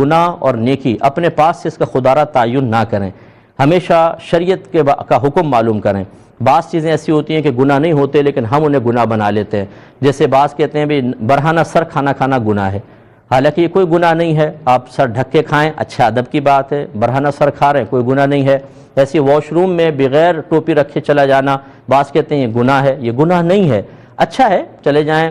گناہ اور نیکی اپنے پاس سے اس کا خودارہ تعین نہ کریں، ہمیشہ شریعت کا حکم معلوم کریں۔ بعض چیزیں ایسی ہوتی ہیں کہ گناہ نہیں ہوتے لیکن ہم انہیں گناہ بنا لیتے ہیں، جیسے بعض کہتے ہیں بھی برہنہ سر کھانا گناہ ہے، حالانکہ یہ کوئی گناہ نہیں ہے، آپ سر ڈھک کے کھائیں اچھا ادب کی بات ہے، برہنہ سر کھا رہے ہیں کوئی گناہ نہیں ہے۔ ایسے واش روم میں بغیر ٹوپی رکھے چلا جانا، بعض کہتے ہیں یہ گناہ ہے، یہ گناہ نہیں ہے، اچھا ہے چلے جائیں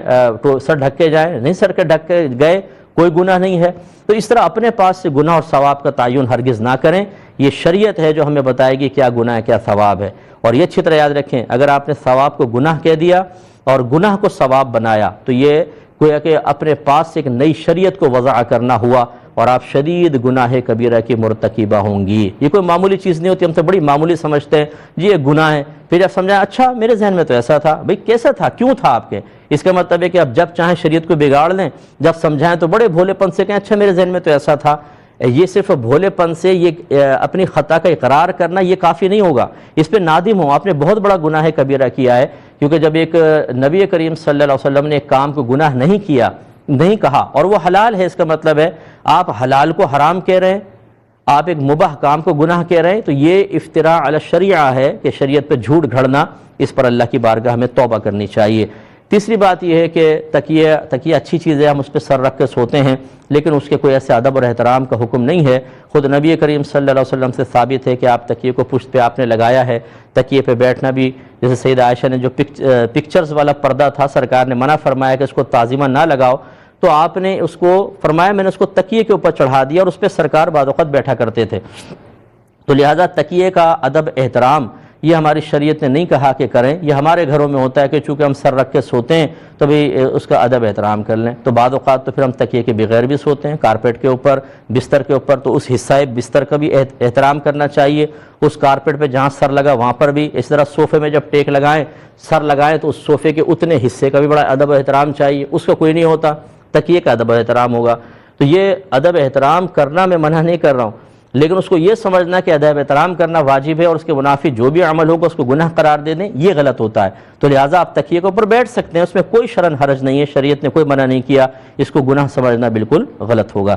سر ڈھک کے جائیں، نہیں سر کے ڈھک کے گئے کوئی گناہ نہیں ہے۔ تو اس طرح اپنے پاس سے گناہ اور ثواب کا تعین ہرگز نہ کریں، یہ شریعت ہے جو ہمیں بتائے گی کیا گناہ ہے کیا ثواب ہے۔ اور یہ اچھی طرح یاد رکھیں، اگر آپ نے ثواب کو گناہ کہہ دیا اور گناہ کو ثواب بنایا تو یہ گویا کہ اپنے پاس سے ایک نئی شریعت کو وضع کرنا ہوا اور آپ شدید گناہ کبیرہ کی مرتکبہ ہوں گی۔ یہ کوئی معمولی چیز نہیں ہوتی، ہم تو بڑی معمولی سمجھتے ہیں جی یہ گناہ ہے، پھر جب سمجھائیں اچھا میرے ذہن میں تو ایسا تھا، بھئی کیسا تھا کیوں تھا آپ کے؟ اس کا مطلب ہے کہ آپ جب چاہیں شریعت کو بگاڑ لیں، جب سمجھائیں تو بڑے بھولے پن سے کہیں اچھا میرے ذہن میں تو ایسا تھا۔ یہ صرف بھولے پن سے یہ اپنی خطا کا اقرار کرنا یہ کافی نہیں ہوگا، اس پہ نادم ہو، آپ نے بہت بڑا گناہ کبیرہ کیا ہے، کیونکہ جب ایک نبی کریم صلی اللہ علیہ وسلم نے ایک کام کو گناہ نہیں کہا اور وہ حلال ہے، اس کا مطلب ہے آپ حلال کو حرام کہہ رہے ہیں، آپ ایک مباح کام کو گناہ کہہ رہے ہیں، تو یہ افتراء علی الشریعہ ہے کہ شریعت پہ جھوٹ گھڑنا، اس پر اللہ کی بارگاہ ہمیں توبہ کرنی چاہیے۔ تیسری بات یہ ہے کہ تکیہ اچھی چیز ہے، ہم اس پہ سر رکھ کے سوتے ہیں لیکن اس کے کوئی ایسے ادب اور احترام کا حکم نہیں ہے۔ خود نبی کریم صلی اللہ علیہ وسلم سے ثابت ہے کہ آپ تکیے کو پشت پہ آپ نے لگایا ہے، تکیے پہ بیٹھنا بھی، جیسے سیدہ عائشہ نے جو پکچرز والا پردہ تھا سرکار نے منع فرمایا کہ اس کو تعظیمہ نہ لگاؤ، تو آپ نے اس کو فرمایا میں نے اس کو تکیے کے اوپر چڑھا دیا اور اس پہ سرکار بعض اوقات بیٹھا کرتے تھے۔ تو لہٰذا تکیے کا ادب احترام یہ ہماری شریعت نے نہیں کہا کہ کریں، یہ ہمارے گھروں میں ہوتا ہے کہ چونکہ ہم سر رکھ کے سوتے ہیں تو بھی اس کا ادب احترام کر لیں، تو بعض اوقات تو پھر ہم تکیے کے بغیر بھی سوتے ہیں، کارپیٹ کے اوپر، بستر کے اوپر، تو اس حصہ بستر کا بھی احترام کرنا چاہیے، اس کارپیٹ پہ جہاں سر لگا وہاں پر بھی، اس طرح صوفے میں جب ٹیک لگائیں سر لگائیں تو اس صوفے کے اتنے حصے کا بھی بڑا ادب و احترام چاہیے، اس کا کوئی نہیں ہوتا، تکیے کا ادب و احترام ہوگا۔ تو یہ ادب احترام کرنا میں منع نہیں کر رہا ہوں، لیکن اس کو یہ سمجھنا کہ ادب احترام کرنا واجب ہے اور اس کے منافی جو بھی عمل ہوگا اس کو گناہ قرار دے دیں، یہ غلط ہوتا ہے۔ تو لہٰذا آپ تکیے کے اوپر بیٹھ سکتے ہیں، اس میں کوئی شرعاً حرج نہیں ہے، شریعت نے کوئی منع نہیں کیا، اس کو گناہ سمجھنا بالکل غلط ہوگا۔